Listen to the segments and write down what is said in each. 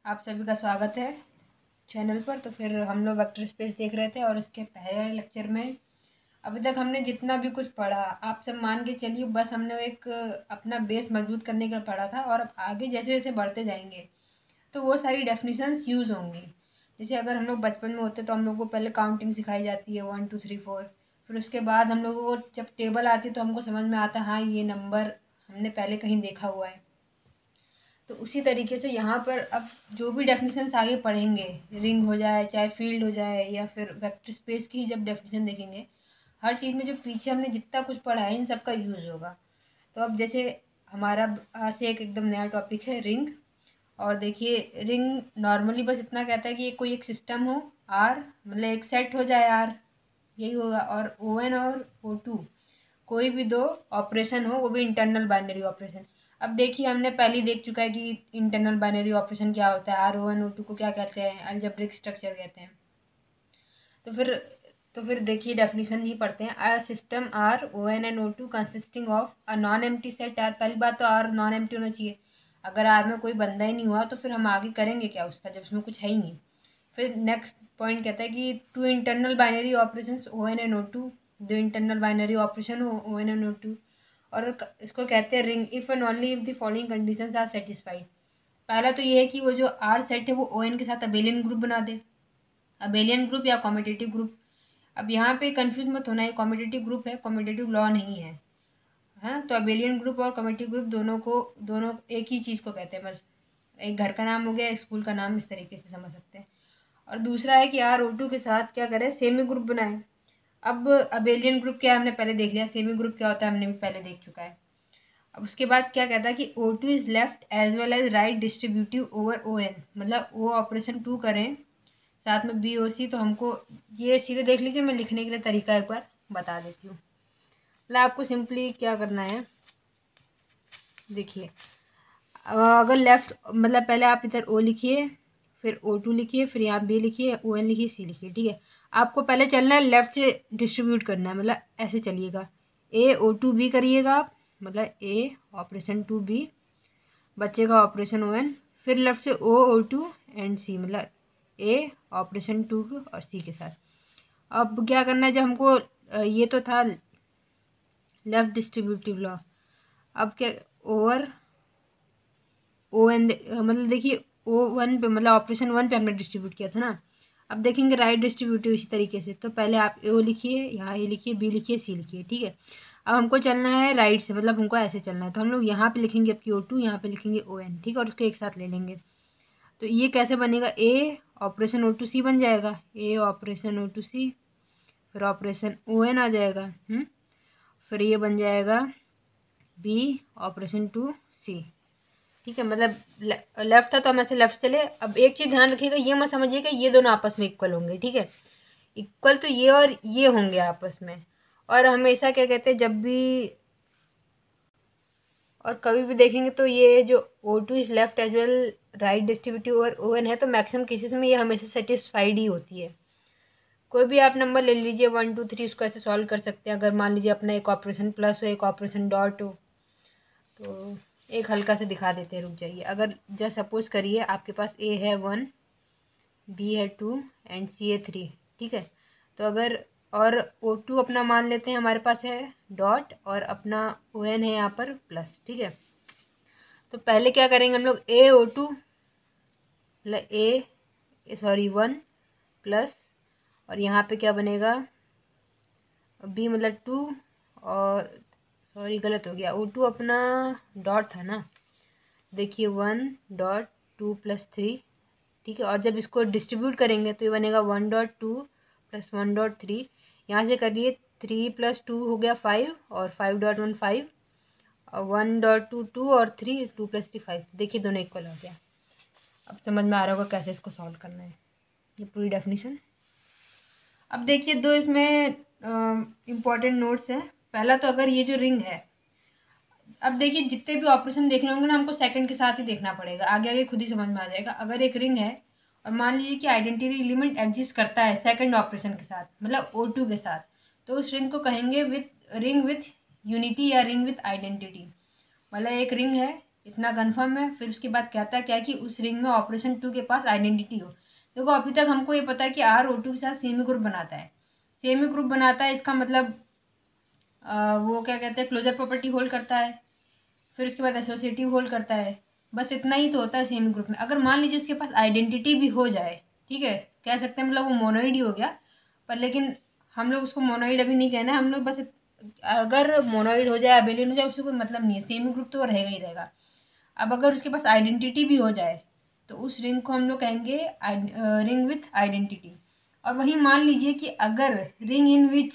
आप सभी का स्वागत है चैनल पर। तो फिर हम लोग वेक्टर स्पेस देख रहे थे और इसके पहले लेक्चर में अभी तक हमने जितना भी कुछ पढ़ा आप सब मान के चलिए, बस हमने एक अपना बेस मजबूत करने का पढ़ा था। और अब आगे जैसे जैसे बढ़ते जाएंगे तो वो सारी डेफिनेशंस यूज़ होंगी। जैसे अगर हम लोग बचपन में होते तो हम लोग को पहले काउंटिंग सिखाई जाती है 1 2 3 4। फिर उसके बाद हम लोगों को जब टेबल आती है तो हमको समझ में आता है हाँ ये नंबर हमने पहले कहीं देखा हुआ है। तो उसी तरीके से यहाँ पर अब जो भी डेफिनेशंस आगे पढ़ेंगे, रिंग हो जाए चाहे फील्ड हो जाए या फिर वेक्टर स्पेस की जब डेफिनेशन देखेंगे, हर चीज़ में जो पीछे हमने जितना कुछ पढ़ा है इन सब का यूज़ होगा। तो अब जैसे हमारा आज से एक एकदम नया टॉपिक है रिंग। और देखिए रिंग नॉर्मली बस इतना कहता है कि कोई एक सिस्टम हो आर, मतलब एक सेट हो जाए आर, यही होगा। और ओ एन और ओ टू कोई भी दो ऑपरेशन हो, वो भी इंटरनल बाइनरी ऑपरेशन। अब देखिए हमने पहले ही देख चुका है कि इंटरनल बाइनरी ऑपरेशन क्या होता है, R O N O two को क्या कहते हैं, अलजेब्रिक स्ट्रक्चर कहते हैं। तो फिर देखिए डेफिनेशन ही पढ़ते हैं। A system R O N N O two consisting of a non empty set R. पहली बात तो आर नॉन एम्प्टी होना चाहिए। अगर आर में कोई बंदा ही नहीं हुआ तो फिर हम आगे करेंगे क्या उसका, जब उसमें कुछ है ही नहीं। फिर नेक्स्ट पॉइंट कहता है कि two internal binary operation O N N O two, दो इंटरनल बाइनरी ऑपरेशन हो O N N O two. और इसको कहते हैं ring if and only if the following conditions are satisfied. पहला तो ये है कि वो जो आर सेट है वो ओ एन के साथ अबेलियन ग्रुप बना दे, अबेलियन ग्रुप या कॉम्पिटिटिव ग्रुप। अब यहाँ पे कंफ्यूज मत होना, है कॉम्पिटिटिव ग्रुप है, कॉम्पिटिटिव लॉ नहीं है। हाँ, तो अबेलियन ग्रुप और कॉम्पिटिटिव ग्रुप दोनों एक ही चीज़ को कहते हैं। बस एक घर का नाम हो गया, एक स्कूल का नाम, इस तरीके से समझ सकते हैं। और दूसरा है कि आर ओ टू के साथ क्या करें, सेमी ग्रुप बनाए। अब अबेलियन ग्रुप क्या है हमने पहले देख लिया, सेमी ग्रुप क्या होता है हमने भी पहले देख चुका है। अब उसके बाद क्या कहता है कि O two is left as well as right distributive over O N, मतलब वो ऑपरेशन टू करें साथ में बी ओ सी। तो हमको ये सीधे देख लीजिए, मैं लिखने के लिए तरीका एक बार बता देती हूँ। मतलब आपको सिंपली क्या करना है, देखिए अगर लेफ्ट मतलब पहले आप इधर ओ लिखिए, फिर ओ टू लिखिए, फिर यहाँ बी लिखिए, ओ एन लिखिए, सी लिखिए। ठीक है, आपको पहले चलना है लेफ्ट से डिस्ट्रीब्यूट करना है, मतलब ऐसे चलिएगा। ए ओ टू बी करिएगा आप, मतलब ए ऑपरेशन टू बी बचेगा ऑपरेशन ओ एन। फिर लेफ्ट से ओ ओ टू एंड सी, मतलब ए ऑपरेशन टू और सी के साथ। अब क्या करना है, जब हमको ये तो था लेफ्ट डिस्ट्रीब्यूटिव लॉ, अब क्या ओवर ओ एन, मतलब देखिए ओ वन पे मतलब ऑपरेशन वन पे हमने डिस्ट्रीब्यूट किया था ना। अब देखेंगे राइट डिस्ट्रीब्यूटिव इसी तरीके से। तो पहले आप ओ लिखिए, यहाँ ए लिखिए, बी लिखिए, सी लिखिए। ठीक है, अब हमको चलना है राइट से, मतलब हमको ऐसे चलना है। तो हम लोग यहाँ पे लिखेंगे आपकी ओ टू, यहाँ पे लिखेंगे ओ एन। ठीक है, और उसको एक साथ ले लेंगे। तो ये कैसे बनेगा, ए ऑपरेशन ओ टू सी बन जाएगा, ए ऑपरेशन ओ टू सी, फिर ऑपरेशन ओ एन आ जाएगा। फिर ये बन जाएगा बी ऑपरेशन टू सी। ठीक है, मतलब लेफ्ट था तो हम ऐसे लेफ्ट चले। अब एक चीज़ ध्यान रखिएगा, ये मत समझिएगा ये दोनों आपस में इक्वल होंगे। ठीक है, इक्वल तो ये और ये होंगे आपस में। और हमेशा क्या कहते हैं, जब भी और कभी भी देखेंगे तो ये जो O two is left as well right distributive और ओ एन है, तो मैक्सिमम केसेस में ये हमेशा सेटिस्फाइड ही होती है। कोई भी आप नंबर ले लीजिए 1 2 3, उसको ऐसे सॉल्व कर सकते हैं। अगर मान लीजिए अपना एक ऑपरेशन प्लस हो, एक ऑपरेशन डॉट हो, तो एक हल्का से दिखा देते हैं, रुक जाइए। अगर जस्ट सपोज करिए आपके पास ए है 1, बी है 2 एंड सी है 3। ठीक है, तो अगर और ओ टू अपना मान लेते हैं हमारे पास है डॉट, और अपना ओ एन है यहाँ पर प्लस। ठीक है, तो पहले क्या करेंगे हम लोग, ए ओ टू मतलब ए सॉरी 1 प्लस, और यहाँ पे क्या बनेगा बी मतलब 2, और सॉरी गलत हो गया, ओ टू अपना डॉट था ना, देखिए 1 डॉट 2 प्लस 3। ठीक है, और जब इसको डिस्ट्रीब्यूट करेंगे तो ये बनेगा 1 डॉट 2 प्लस 1 डॉट 3। यहाँ से करिए 3 प्लस 2 हो गया 5, और 5 डॉट 1 5, और 1 डॉट 2 2, और 3 2 प्लस 3 5। देखिए दोनों इक्वल हो गया। अब समझ में आ रहा होगा कैसे इसको सॉल्व करना है, ये पूरी डेफिनेशन। अब देखिए दो इसमें इम्पॉर्टेंट नोट्स हैं। पहला तो अगर ये जो रिंग है, अब देखिए जितने भी ऑपरेशन देखने होंगे ना हमको सेकंड के साथ ही देखना पड़ेगा, आगे आगे खुद ही समझ में आ जाएगा। अगर एक रिंग है और मान लीजिए कि आइडेंटिटी एलिमेंट एग्जिस्ट करता है सेकंड ऑपरेशन के साथ, मतलब ओ टू के साथ, तो उस रिंग को कहेंगे विथ रिंग विथ यूनिटी या रिंग विथ आइडेंटिटी। मतलब एक रिंग है इतना कंफर्म है। फिर उसके बाद कहता है क्या कि उस रिंग में ऑपरेशन 2 के पास आइडेंटिटी हो। देखो अभी तक हमको ये पता है कि R O2 के साथ सेमी ग्रुप बनाता है, सेमी ग्रुप बनाता है, इसका मतलब वो क्या कहते हैं, क्लोजर प्रॉपर्टी होल्ड करता है। फिर उसके बाद एसोसिएटिव होल्ड करता है। बस इतना ही तो होता है सेमी ग्रुप में। अगर मान लीजिए उसके पास आइडेंटिटी भी हो जाए, ठीक है, कह सकते हैं मतलब वो मोनोइड ही हो गया, पर लेकिन हम लोग उसको मोनोइड अभी नहीं कहना है, हम लोग बस अगर मोनोइड हो जाए अबेलियन हो जाए उससे कोई मतलब नहीं है, सेमी ग्रुप तो वो रहेगा ही रहेगा। अब अगर उसके पास आइडेंटिटी भी हो जाए तो उस रिंग को हम लोग कहेंगे रिंग विथ आइडेंटिटी। और वहीं मान लीजिए कि अगर ring in which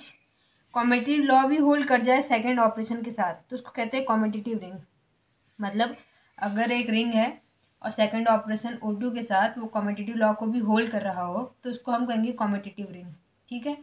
competitive law भी होल्ड कर जाए सेकेंड ऑपरेशन के साथ तो उसको कहते हैं कॉम्पिटिटिव रिंग। मतलब अगर एक रिंग है और सेकंड ऑपरेशन O2 के साथ वो कॉम्पिटिटिव लॉ को भी होल्ड कर रहा हो तो उसको हम कहेंगे कॉम्पिटिटिव रिंग, ठीक है।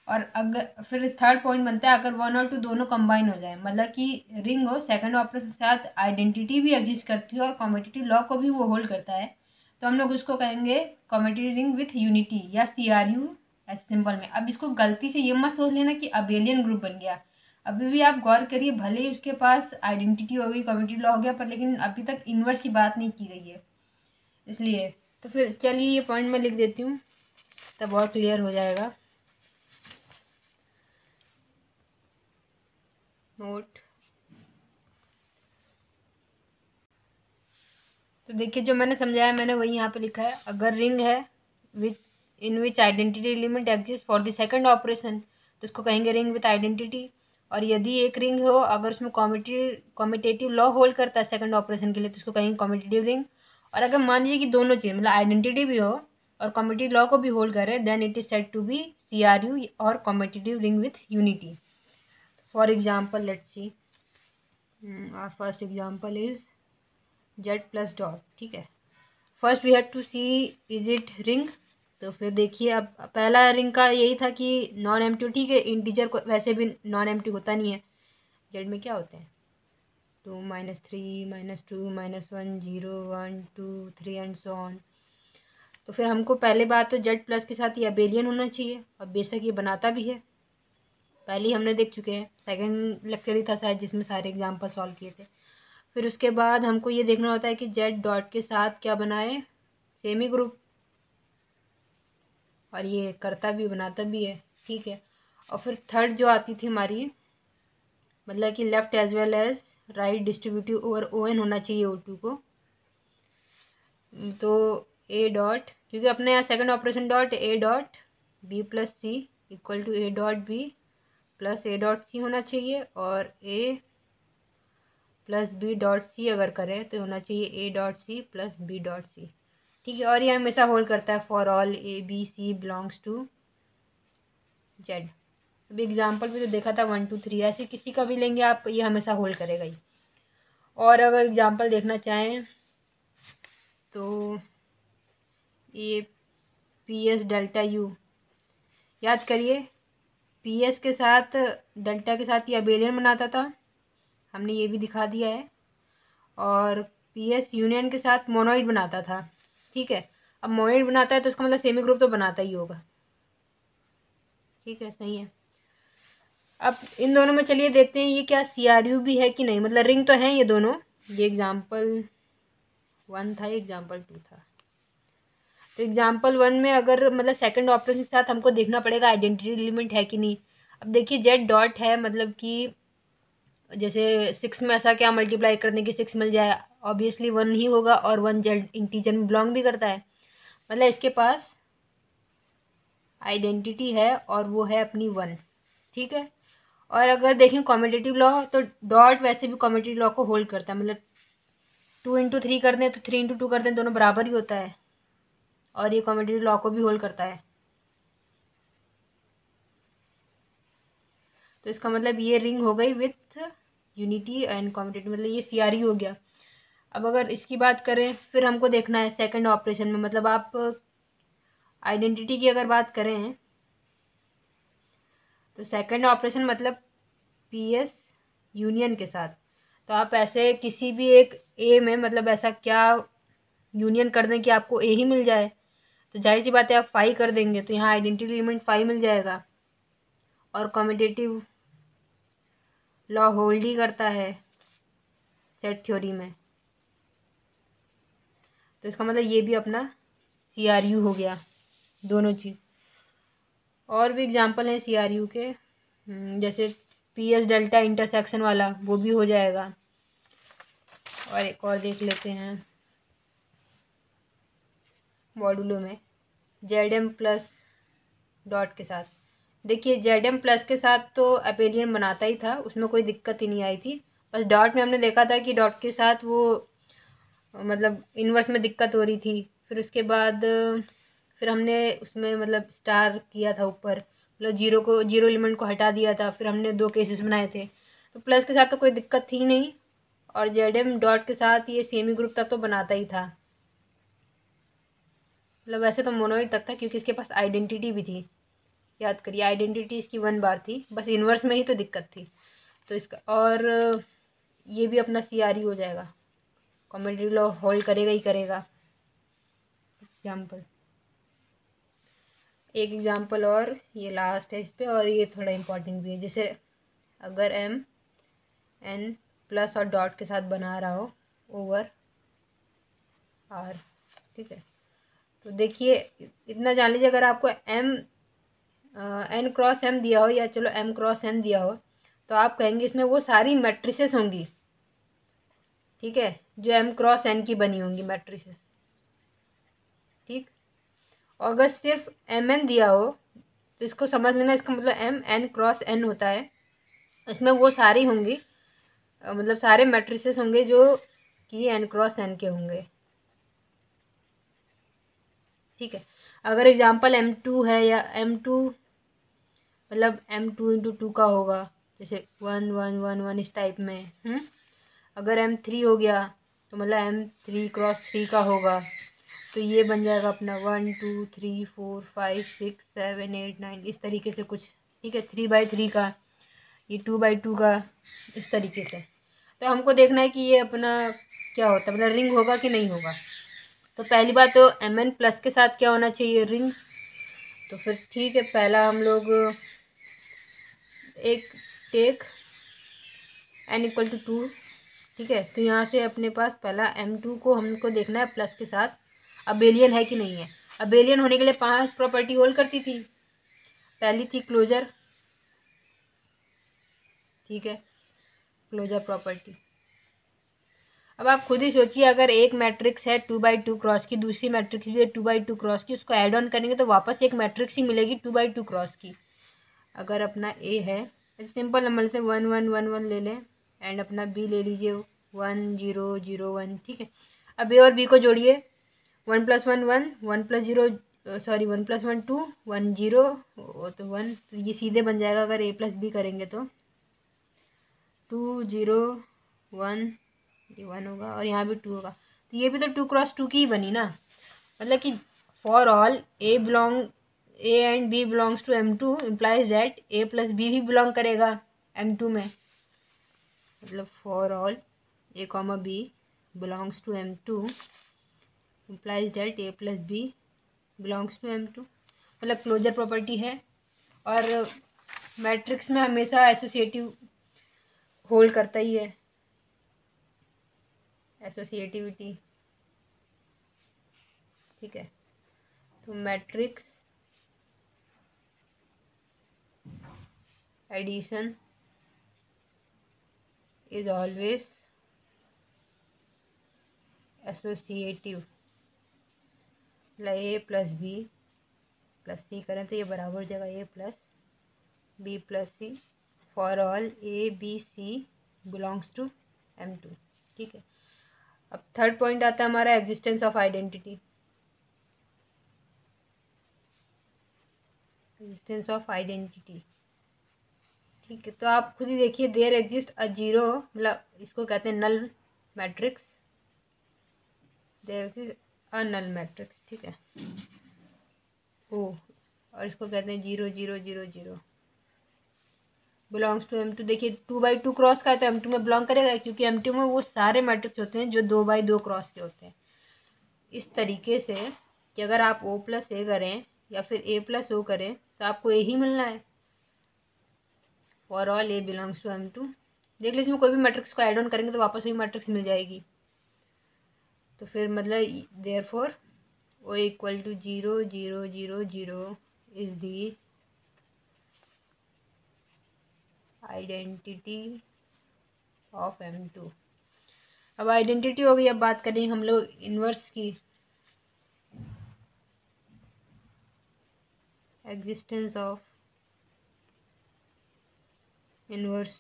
और अगर फिर थर्ड पॉइंट बनता है अगर 1 और 2 दोनों कंबाइन हो जाए, मतलब कि रिंग हो सेकंड ऑपरेशन के साथ आइडेंटिटी भी एग्जिस्ट करती है और कॉम्पिटिटिव लॉ को भी वो होल्ड करता है, तो हम लोग उसको कहेंगे कॉम्पिटिटिव रिंग विथ यूनिटी या CRU ऐसे सिंपल में। अब इसको गलती से ये मत सोच लेना कि अबेलियन ग्रुप बन गया। अभी भी आप गौर करिए, भले ही उसके पास आइडेंटिटी हो गई, कम्युनिटी लॉ हो गया, पर लेकिन अभी तक इन्वर्स की बात नहीं की गई है, इसलिए। तो फिर चलिए ये पॉइंट मैं लिख देती हूँ तब और क्लियर हो जाएगा। नोट। तो देखिए जो मैंने समझाया मैंने वही यहाँ पे लिखा है। अगर रिंग है with in which identity element exist for the second operation तो उसको कहेंगे रिंग विथ आइडेंटिटी। और यदि एक रिंग हो अगर उसमें कॉम्पिटेटिव लॉ होल्ड करता है सेकंड ऑपरेशन के लिए तो उसको कहेंगे कॉम्पिटेटिव रिंग। और अगर मान लीजिए कि दोनों चीज़ मतलब आइडेंटिटी भी हो और कॉम्पिटेटिव लॉ को भी होल्ड करे then it is said to be CRU और competitive ring with unity. For example let's see, our first example is Z plus dot, ठीक है। First we have to see is it ring. तो फिर देखिए अब पहला ring का यही था कि नॉन एम्प्टी, ठीक है, इंटीजर को वैसे भी नॉन एम्प्टी होता नहीं है। जेड में क्या होते हैं 2 -3 -2 -1 0 1 2 3 एंड सो ऑन। तो फिर हमको पहले बात तो जेड प्लस के साथ ये अबेलियन होना चाहिए और बेशक ये बनाता भी है, पहले ही हमने देख चुके हैं, सेकंड लेक्चर ही था शायद जिसमें सारे एग्जाम्पल सॉल्व किए थे। फिर उसके बाद हमको ये देखना होता है कि जेड डॉट के साथ क्या बनाए, सेमी ग्रुप, और ये करता भी बनाता भी है, ठीक है। और फिर थर्ड जो आती थी हमारी मतलब कि left as well as right distributive over ON होना चाहिए O2 को। तो A डॉट, क्योंकि अपने यहाँ second operation dot A dot B plus C equal to A dot B plus A dot C होना चाहिए, और A plus B dot C अगर करें तो होना चाहिए A dot C plus B dot C, ठीक है। और ये हमेशा होल्ड करता है for all ABC belongs to Z. अभी एग्जाम्पल भी तो देखा था 1 2 3, ऐसे किसी का भी लेंगे आप ये हमेशा होल्ड करेगा ही। और अगर एग्जाम्पल देखना चाहें तो ये PS डेल्टा U, याद करिए PS के साथ डेल्टा के साथ ये अबेलियन बनाता था, हमने ये भी दिखा दिया है। और PS यूनियन के साथ मोनोइड बनाता था, ठीक है। अब मोनोइड बनाता है तो उसका मतलब सेमी ग्रुप तो बनाता ही होगा, ठीक है, सही है। अब इन दोनों में चलिए देखते हैं ये क्या CRU भी है कि नहीं, मतलब रिंग तो है ये दोनों। ये एग्जाम्पल 1 था, एग्जाम्पल 2 था। तो एग्जाम्पल 1 में अगर मतलब सेकंड ऑपरेशन के साथ हमको देखना पड़ेगा आइडेंटिटी एलिमेंट है कि नहीं। अब देखिए जेड डॉट है, मतलब कि जैसे 6 में ऐसा क्या मल्टीप्लाई करने की 6 मिल जाए, ऑब्वियसली 1 ही होगा, और 1 जेड इंटीजर में बिलोंग भी करता है, मतलब इसके पास आइडेंटिटी है और वो है अपनी 1, ठीक है। और अगर देखें कॉम्पिटिटिव लॉ तो डॉट वैसे भी कॉम्पिटिटिव लॉ को होल्ड करता है, मतलब 2 इंटू 3 कर दें तो 3 इंटू 2 कर दें दोनों बराबर ही होता है, और ये कॉम्पिटिटिव लॉ को भी होल्ड करता है। तो इसका मतलब ये रिंग हो गई विथ यूनिटी एंड कॉम्पिटिटिव, मतलब ये CRU हो गया। अब अगर इसकी बात करें फिर हमको देखना है सेकंड ऑपरेशन में, मतलब आप आइडेंटिटी की अगर बात करें तो सेकंड ऑपरेशन मतलब PS यूनियन के साथ, तो आप ऐसे किसी भी एक A में मतलब ऐसा क्या यूनियन कर दें कि आपको A ही मिल जाए, तो जाहिर सी बात है आप 5 कर देंगे तो यहाँ आइडेंटिटी एलिमेंट 5 मिल जाएगा, और कम्यूटेटिव लॉ होल्ड ही करता है सेट थ्योरी में, तो इसका मतलब ये भी अपना CRU हो गया, दोनों चीज़। और भी एग्जांपल हैं CRU के, जैसे PS डेल्टा इंटरसेक्शन वाला, वो भी हो जाएगा। और एक और देख लेते हैं मॉड्यूलो में, ZM प्लस डॉट के साथ। देखिए ZM प्लस के साथ तो अपेलियन बनाता ही था, उसमें कोई दिक्कत ही नहीं आई थी। बस डॉट में हमने देखा था कि डॉट के साथ वो मतलब इन्वर्स में दिक्कत हो रही थी। फिर उसके बाद फिर हमने उसमें मतलब स्टार किया था ऊपर, मतलब जीरो एलिमेंट को हटा दिया था। फिर हमने 2 केसेस बनाए थे, तो प्लस के साथ तो कोई दिक्कत थी नहीं। और ZM डॉट के साथ ये सेमी ग्रुप तक तो बनाता ही था, मतलब वैसे तो मोनोइड तक था, क्योंकि इसके पास आइडेंटिटी भी थी। याद करिए, आइडेंटिटी इसकी 1 बार थी, बस इन्वर्स में ही तो दिक्कत थी। तो इसका और ये भी अपना CRE हो जाएगा, कॉमेडी लॉ होल्ड करेगा ही करेगा। एग्जाम्पल, एक एग्जाम्पल और ये लास्ट है इस पर, और ये थोड़ा इम्पोर्टेंट भी है। जैसे अगर MN प्लस और डॉट के साथ बना रहा हो ओवर R, ठीक है। तो देखिए इतना जान लीजिए, अगर आपको N क्रॉस M दिया हो, या चलो M क्रॉस N दिया हो, तो आप कहेंगे इसमें वो सारी मैट्रिसेस होंगी, ठीक है, जो M क्रॉस N की बनी होंगी मैट्रिसेस, ठीक। और अगर सिर्फ MN दिया हो, तो इसको समझ लेना, इसका मतलब MN क्रॉस N होता है, इसमें वो सारी होंगी, मतलब सारे मैट्रिसेस होंगे जो कि N क्रॉस N के होंगे, ठीक है। अगर एग्जाम्पल M2 है, या M2 मतलब M2 इंटू 2 का होगा, जैसे 1 1 1 1 इस टाइप में। अगर M3 हो गया, तो मतलब M3 क्रॉस 3 का होगा, तो ये बन जाएगा अपना 1 2 3 4 5 6 7 8 9 इस तरीके से कुछ, ठीक है। 3x3 का, ये 2x2 का, इस तरीके से। तो हमको देखना है कि ये अपना क्या होता है, मतलब रिंग होगा कि नहीं होगा। तो पहली बात तो MN प्लस के साथ क्या होना चाहिए, रिंग। तो फिर ठीक है, पहला हम लोग एक टेक N इक्वल टू 2, ठीक है। तो यहाँ से अपने पास पहला M2 को हमको देखना है प्लस के साथ अबेलियन है कि नहीं है। अबेलियन होने के लिए 5 प्रॉपर्टी होल्ड करती थी। पहली थी क्लोजर, ठीक है, क्लोजर प्रॉपर्टी। अब आप खुद ही सोचिए, अगर एक मैट्रिक्स है 2x2 क्रॉस की, दूसरी मैट्रिक्स भी है 2x2 क्रॉस की, उसको ऐड ऑन करेंगे तो वापस एक मैट्रिक्स ही मिलेगी 2x2 क्रॉस की। अगर अपना A है, ऐसे सिंपल नंबर से 1 1 1 1 ले लें, एंड अपना B ले लीजिए 1 0 0 1, ठीक है। अब A और B को जोड़िए, 1 + 1 1 1 + 0 सॉरी 1 + 1 2 1 0 तो 1, तो ये सीधे बन जाएगा अगर A + B करेंगे तो 2 0 1, ये 1 होगा और यहाँ भी 2 होगा। तो ये भी तो 2 क्रॉस 2 की ही बनी ना, मतलब कि for all A and B belongs to M2 implies that A + B भी बिलोंग करेगा M2 में। मतलब for all A, B belongs to M2 implies that A + B belongs to M2, मतलब क्लोजर प्रॉपर्टी है। और मैट्रिक्स में हमेशा associative hold करता ही है, एसोसिएटिविटी, ठीक है। तो matrix addition is always associative, मतलब A + B + C करें तो ये बराबर हो जाएगा A + B + C for all A B C belongs to M2, ठीक है। अब थर्ड पॉइंट आता है हमारा existence of identity, existence of identity, ठीक है। तो आप खुद ही देखिए, देयर एग्जिस्ट अ जीरो, मतलब इसको कहते हैं null matrix, there exist a null matrix, ठीक है। ओ, और इसको कहते हैं 0 0 0 0 बिलोंग्स टू M2। देखिए 2x2 क्रॉस का है तो M2 में बिलोंग करेगा, क्योंकि M2 में वो सारे मैट्रिक्स होते हैं जो 2x2 क्रॉस के होते हैं। इस तरीके से कि अगर आप O + A करें या फिर A + O करें तो आपको A ही मिलना है। For all A belongs to M2, देख लीजिए इसमें कोई भी मैट्रिक्स को ऐड ऑन करेंगे तो वापस वही मैट्रिक्स मिल जाएगी। तो फिर मतलब therefore O equal to 0 0 0 0 is the identity of M2। अब आइडेंटिटी हो गई, अब बात करें हम लोग इन्वर्स की। एग्जिस्टेंस ऑफ इन्वर्स,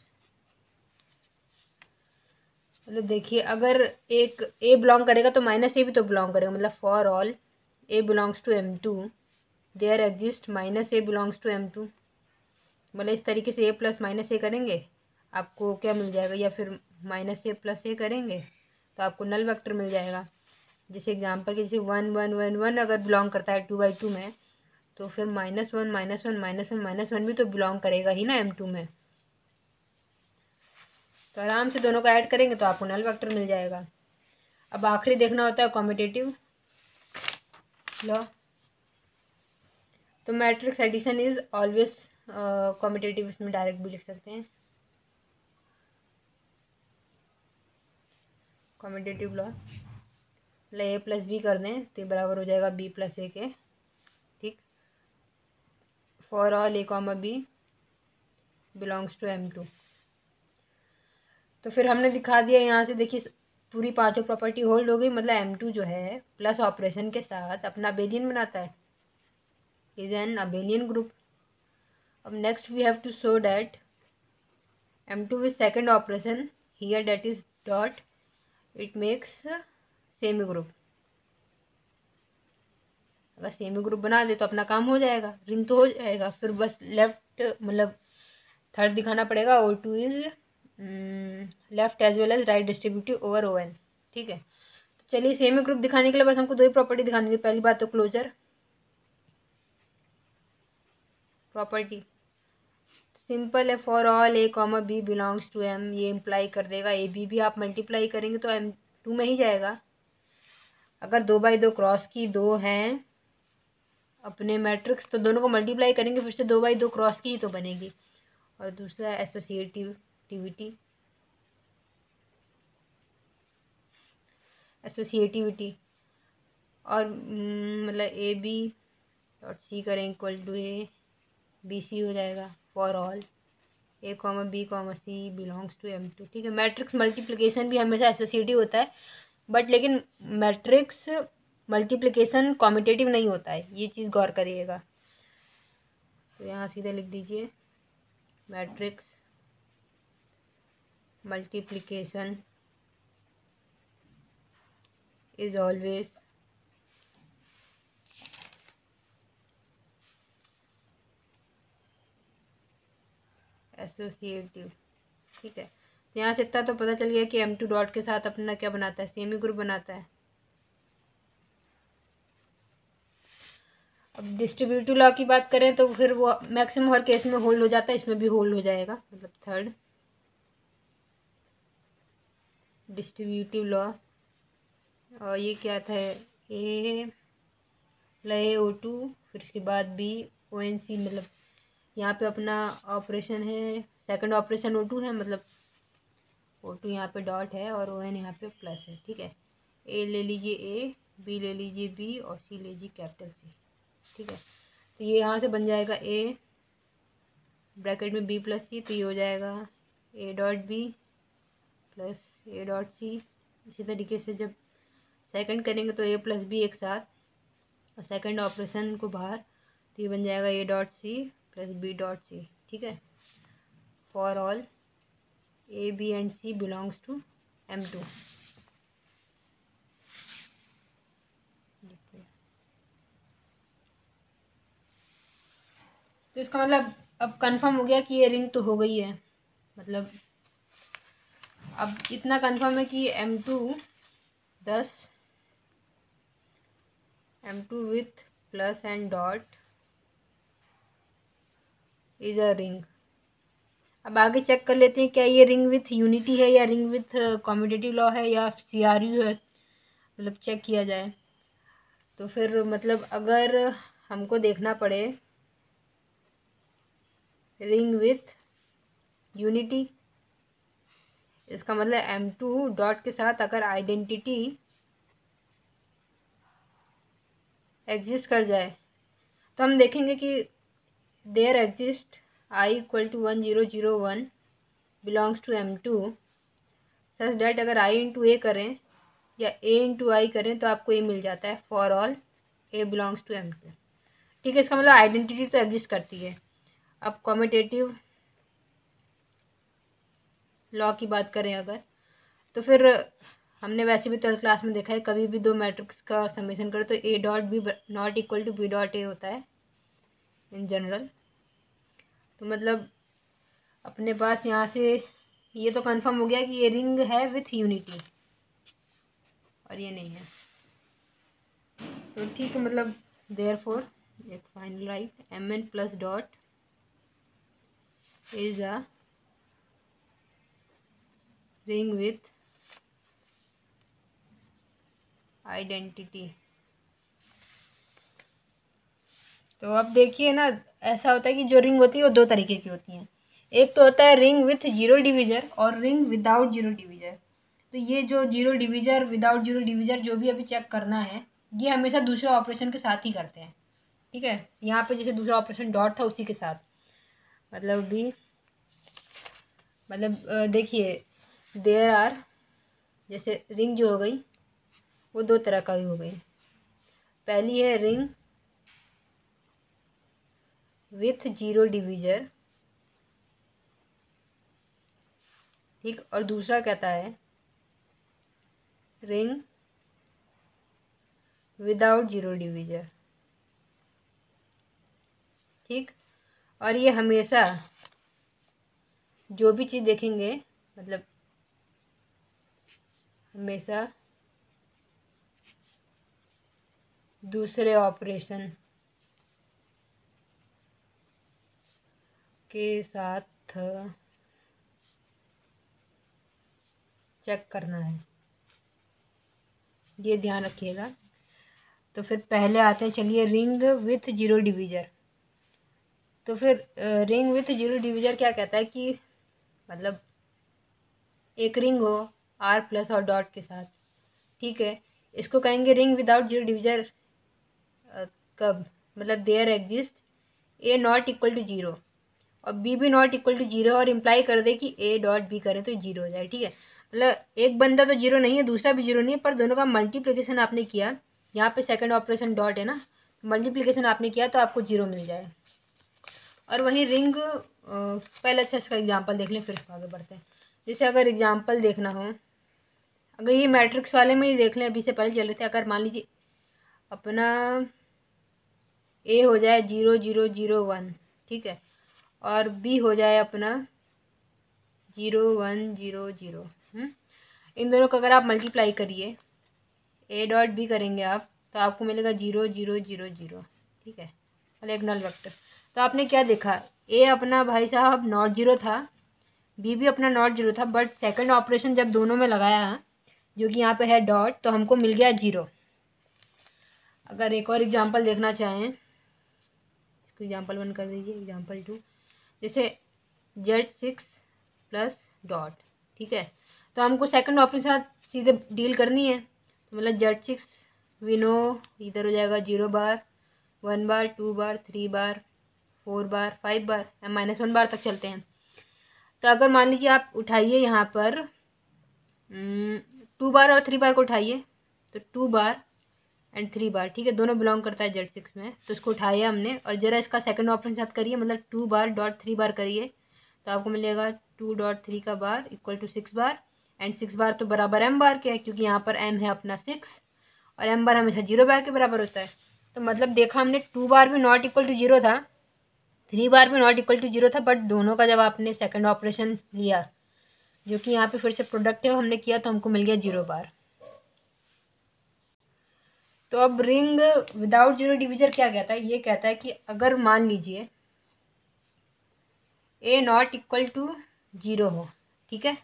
मतलब देखिए अगर एक ए बिलोंग करेगा तो माइनस ए भी तो बिलोंग करेगा, मतलब for all A belongs to M2 there exist minus A belongs to M2। मतलब इस तरीके से ए प्लस माइनस ए करेंगे आपको क्या मिल जाएगा, या फिर माइनस ए प्लस ए करेंगे तो आपको नल वेक्टर मिल जाएगा। जैसे एग्जांपल के जैसे 1 1 1 1 अगर बिलोंग करता है 2/2 में, तो फिर -1 -1 -1 -1 भी तो बिलोंग करेगा ही ना M2 में। तो आराम से दोनों को ऐड करेंगे तो आपको नल वेक्टर मिल जाएगा। अब आखिरी देखना होता है कॉम्पिटिटिव लॉ। तो matrix addition is always competitive, इसमें डायरेक्ट भी लिख सकते हैं कॉम्पिटिटिव लॉ। मतलब ए प्लस बी कर दें तो ये बराबर हो जाएगा बी प्लस ए के, ठीक। For all A comma B belongs to M2। तो फिर हमने दिखा दिया यहाँ से, देखिए पूरी पांचों प्रॉपर्टी होल्ड हो गई। मतलब M2 जो है प्लस ऑपरेशन के साथ अपना अबेलियन बनाता है, इज एन अबेलियन ग्रुप। अब next we have to show that M2 with second operation here, that is dot, it makes semi group. अगर सेमी ग्रुप बना दे तो अपना काम हो जाएगा, रिंग तो हो जाएगा। फिर बस लेफ्ट मतलब थर्ड दिखाना पड़ेगा, O2 is left as well as right distributive over ON, ठीक है। तो चलिए सेमी ग्रुप दिखाने के लिए बस हमको दो ही प्रॉपर्टी दिखानी थी। पहली बात तो क्लोजर प्रॉपर्टी सिंपल है, for all A comma B belongs to M, ये इम्प्लाई कर देगा ए बी भी आप मल्टीप्लाई करेंगे तो M2 में ही जाएगा। अगर 2/2 क्रॉस की दो हैं अपने मैट्रिक्स तो दोनों को मल्टीप्लाई करेंगे फिर से 2/2 क्रॉस की ही तो बनेगी। और दूसरा एसोसिएटिविटी और मतलब ए बी डॉट सी करें equal to A B C हो जाएगा for all A comma B comma C belongs to M2, ठीक है। मैट्रिक्स मल्टीप्लिकेशन भी हमेशा एसोसिएटिव होता है, बट लेकिन मैट्रिक्स मल्टीप्लिकेशन कॉम्यूटेटिव नहीं होता है, ये चीज़ गौर करिएगा। तो यहाँ सीधे लिख दीजिए matrix multiplication is always associative, ठीक है। यहाँ से इतना तो पता चल गया कि M2 डॉट के साथ अपना क्या बनाता है, सेमी ग्रुप बनाता है। अब डिस्ट्रीब्यूटिव लॉ की बात करें तो फिर वो मैक्सिमम हर केस में होल्ड हो जाता है, इसमें भी होल्ड हो जाएगा। मतलब थर्ड डिस्ट्रीब्यूटिव लॉ, और ये क्या था, ए O2 फिर उसके बाद बी ONC, मतलब यहाँ पे अपना ऑपरेशन है सेकंड ऑपरेशन O2 है, मतलब O2 यहाँ पे डॉट है और ON यहाँ पे प्लस है, ठीक है। ए ले लीजिए ए, बी ले लीजिए बी और सी ले लीजिए कैपिटल सी, ठीक है। तो ये यहाँ से बन जाएगा ए ब्रैकेट में बी प्लस सी, तो ये हो जाएगा A dot B plus A dot C. इसी तरीके से जब सेकंड करेंगे तो ए प्लस बी एक साथ और सेकंड ऑपरेशन को बाहर, तो ये बन जाएगा A dot C plus B dot C, ठीक है। For all A B and C belongs to M2। तो इसका मतलब अब कंफर्म हो गया कि ये रिंग तो हो गई है। मतलब अब इतना कंफर्म है कि M2 with plus and dot is a ring. अब आगे चेक कर लेते हैं क्या ये रिंग विथ यूनिटी है या रिंग विथ कॉम्यूटेटिव लॉ है या CRU है, मतलब चेक किया जाए। तो फिर मतलब अगर हमको देखना पड़े रिंग विथ यूनिटी, इसका मतलब M2 डॉट के साथ अगर आइडेंटिटी एग्जिस्ट कर जाए तो हम देखेंगे कि there exist i equal to 1001 belongs to M2 such that अगर i इंटू ए करें या a इंटू आई करें तो आपको ये मिल जाता है for all a belongs to M2। ठीक है, इसका मतलब आइडेंटिटी तो एग्जिस्ट करती है। अब कॉम्यूटेटिव लॉ की बात करें अगर, तो फिर हमने वैसे भी थर्ड क्लास में देखा है, कभी भी दो मैट्रिक्स का समेशन करो तो A dot B not equal to B dot A होता है इन जनरल। तो मतलब अपने पास यहाँ से ये तो कंफर्म हो गया कि ये रिंग है विथ यूनिटी और ये नहीं है। तो ठीक है, मतलब देयरफॉर एक final right mn plus dot is a ring with identity. तो अब देखिए ना, ऐसा होता है कि जो रिंग होती है वो दो तरीके की होती हैं। एक तो होता है रिंग विथ जीरो डिवीजर और रिंग विदाउट जीरो डिवीजर। तो ये जो zero divisor without zero divisor जो भी अभी चेक करना है, ये हमेशा दूसरे ऑपरेशन के साथ ही करते हैं। ठीक है, यहाँ पे जैसे दूसरा ऑपरेशन डॉट था उसी के साथ, मतलब भी मतलब देखिए देयर आर, जैसे रिंग जो हो गई वो दो तरह का ही हो गई। पहली है रिंग विथ जीरो डिवीजर, ठीक, और दूसरा कहता है रिंग विदाउट जीरो डिवीजर। ठीक, और ये हमेशा जो भी चीज़ देखेंगे मतलब हमेशा दूसरे ऑपरेशन के साथ चेक करना है, ये ध्यान रखिएगा। तो फिर पहले आते हैं, चलिए रिंग विथ जीरो डिवीजर। तो फिर रिंग विथ जीरो डिवीजर क्या कहता है कि मतलब एक रिंग हो आर प्लस और डॉट के साथ। ठीक है, इसको कहेंगे रिंग विदाउट जीरो डिवीजर कब, मतलब there exist A not equal to zero और बी भी नॉट इक्वल टू जीरो और इम्प्लाई कर दे कि ए डॉट बी करें तो जीरो हो जाए। ठीक है, मतलब एक बंदा तो जीरो नहीं है, दूसरा भी जीरो नहीं है, पर दोनों का मल्टीप्लिकेशन आपने किया, यहाँ पे सेकंड ऑपरेशन डॉट है ना, मल्टीप्लिकेशन आपने किया तो आपको जीरो मिल जाए। और वहीं रिंग पहले अच्छा इसका एग्जांपल देख लें फिर आगे बढ़ते हैं। जैसे अगर एग्जांपल देखना हो, अगर ये मैट्रिक्स वाले में ही देख लें, अभी से पहले चल रहे थे, अगर मान लीजिए अपना ए हो जाए 0001, ठीक है, और बी हो जाए अपना 0100, इन दोनों को अगर आप मल्टीप्लाई करिए, ए डॉट बी करेंगे आप तो आपको मिलेगा 0000। ठीक है, मतलब एक नल वेक्टर। तो आपने क्या देखा, ए अपना भाई साहब नॉट जीरो था, बी भी अपना नॉट जीरो था, बट सेकंड ऑपरेशन जब दोनों में लगाया जो कि यहाँ पे है डॉट, तो हमको मिल गया जीरो। अगर एक और एग्जांपल देखना चाहें, इसको एग्जांपल 1 कर दीजिए, एग्जांपल 2, जैसे Z6 प्लस डॉट। ठीक है, तो हमको सेकंड ऑप्शन के साथ सीधे डील करनी है, तो मतलब Z6 वी नो इधर हो जाएगा 0 बार, 1 बार, 2 बार, 3 बार, 4 बार, 5 बार, -1 बार तक चलते हैं। तो अगर मान लीजिए आप उठाइए यहाँ पर 2 बार और 3 बार को उठाइए, तो 2 बार एंड 3 बार, ठीक है, दोनों बिलोंग करता है Z6 में, तो इसको उठाया हमने और जरा इसका सेकंड ऑप्शन साथ करिए, मतलब 2 बार डॉट 3 बार करिए, तो आपको मिलेगा 2 डॉट 3 का बार इक्वल टू 6 बार, एंड 6 बार तो बराबर m बार के है, क्योंकि यहाँ पर m है अपना 6 और m बार हमेशा 0 बार के बराबर होता है। तो मतलब देखा हमने 2 बार भी नॉट इक्वल टू 0 था, 3 बार भी नॉट इक्वल टू 0 था, बट दोनों का जब आपने सेकंड ऑपरेशन लिया जो कि यहाँ पे फिर से प्रोडक्ट है हमने किया, तो हमको मिल गया 0 बार। तो अब रिंग विदाउट जीरो डिवीजर क्या कहता है, ये कहता है कि अगर मान लीजिए ए नॉट इक्वल टू 0 हो, ठीक है,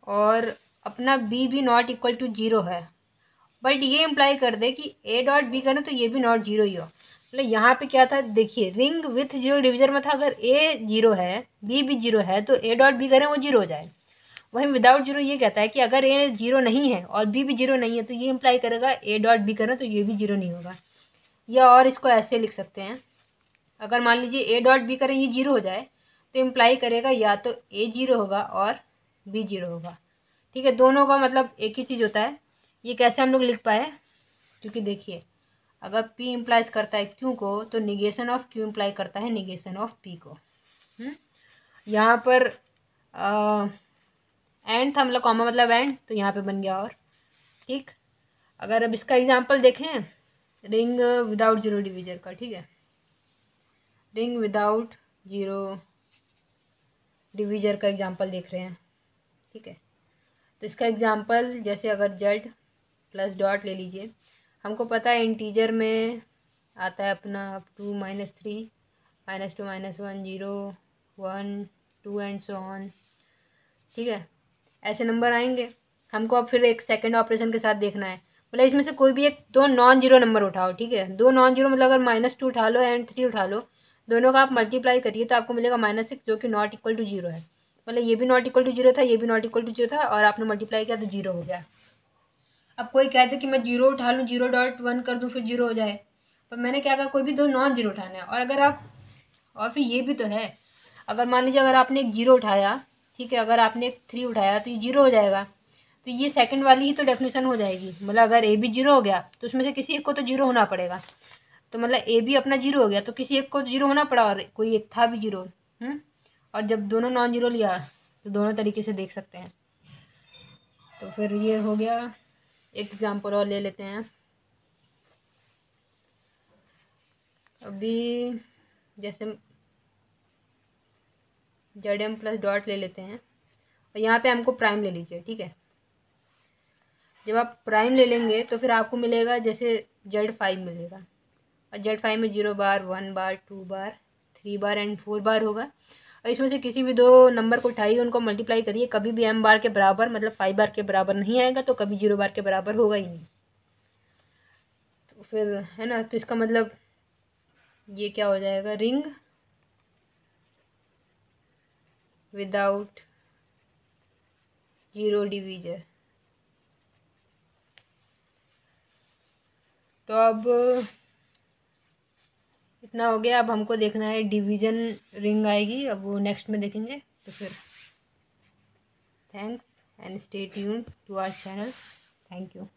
और अपना बी भी नॉट इक्वल टू 0 है, बट ये इम्प्लाई कर दे कि ए डॉट बी करें तो ये भी नॉट 0 ही हो। मतलब यहाँ पे क्या था, देखिए रिंग विथ जीरो डिवीजर में था, अगर ए 0 है बी भी 0 है तो ए डॉट बी करें वो 0 हो जाए। वहीं विदाउट जीरो ये कहता है कि अगर ए जीरो नहीं है और बी भी जीरो नहीं है तो ये इम्प्लाई करेगा ए डॉट बी करें तो ये भी जीरो नहीं होगा। या और इसको ऐसे लिख सकते हैं, अगर मान लीजिए ए डॉट बी करें ये जीरो हो जाए तो इम्प्लाई करेगा या तो ए जीरो होगा और बी जीरो होगा। ठीक है, दोनों का मतलब एक ही चीज़ होता है। ये कैसे हम लोग लिख पाए, क्योंकि देखिए अगर P इम्प्लाइज करता है Q को तो निगेशन ऑफ Q इम्प्लाई करता है निगेशन ऑफ P को। यहाँ पर एंड था, मतलब कॉमा मतलब एंड, तो यहाँ पे बन गया और। ठीक, अगर अब इसका एग्जांपल देखें रिंग विदाउट जीरो डिवीजर का। ठीक है, रिंग विदाउट जीरो डिवीजर का एग्जांपल देख रहे हैं। ठीक है, तो इसका एग्जांपल जैसे अगर जेड प्लस डॉट ले लीजिए, हमको पता है इंटीजर में आता है अपना up to -3 -2 -1 0 1 2 and so on. ठीक है, ऐसे नंबर आएंगे। हमको अब फिर एक सेकंड ऑपरेशन के साथ देखना है, मतलब इसमें से कोई भी एक दो नॉन जीरो नंबर उठाओ। ठीक है, दो नॉन जीरो मतलब अगर -2 उठा लो एंड 3 उठा लो, दोनों का आप मल्टीप्लाई करिए तो आपको मिलेगा -6 जो कि नॉट इक्वल टू जीरो है। मतलब ये भी नॉट इक्वल टू जीरो था, ये भी नॉट इक्वल टू जीरो था और आपने मल्टीप्लाई किया तो जीरो हो गया। अब कोई कहते कि मैं जीरो उठा लूँ, 0.1 कर दूँ फिर जीरो हो जाए, पर मैंने क्या कहा कोई भी दो नॉन जीरो उठाना है। और अगर आप, और फिर ये भी तो है, अगर मान लीजिए अगर आपने एक जीरो उठाया, ठीक है, अगर आपने एक 3 उठाया तो ये जीरो हो जाएगा, तो ये सेकंड वाली ही तो डेफिनेशन हो जाएगी। मतलब अगर ए भी जीरो हो गया तो उसमें से किसी एक को तो जीरो होना पड़ेगा, तो मतलब ए भी अपना जीरो हो गया तो किसी एक को तो जीरो होना पड़ा और कोई एक था भी जीरो। और जब दोनों नॉन जीरो लिया तो दोनों तरीके से देख सकते हैं। तो फिर ये हो गया। एक एग्जाम्पल और ले लेते हैं। अभी जैसे जेड एम प्लस डॉट ले लेते हैं और यहाँ पे हमको प्राइम ले लीजिए। ठीक है, जब आप प्राइम ले लेंगे तो फिर आपको मिलेगा जैसे Z5 मिलेगा, और Z5 में 0 बार 1 बार 2 बार 3 बार एंड 4 बार होगा। और इसमें से किसी भी दो नंबर को उठाइए, उनको मल्टीप्लाई करिए, कभी भी m बार के बराबर मतलब 5 बार के बराबर नहीं आएगा, तो कभी 0 बार के बराबर होगा ही नहीं। तो फिर है ना, तो इसका मतलब ये क्या हो जाएगा, रिंग विदाउट जीरो डिवीजर। तो अब इतना हो गया। अब हमको देखना है डिवीजन रिंग आएगी, अब वो नेक्स्ट में देखेंगे। तो फिर thanks and stay tuned to our channel. Thank you.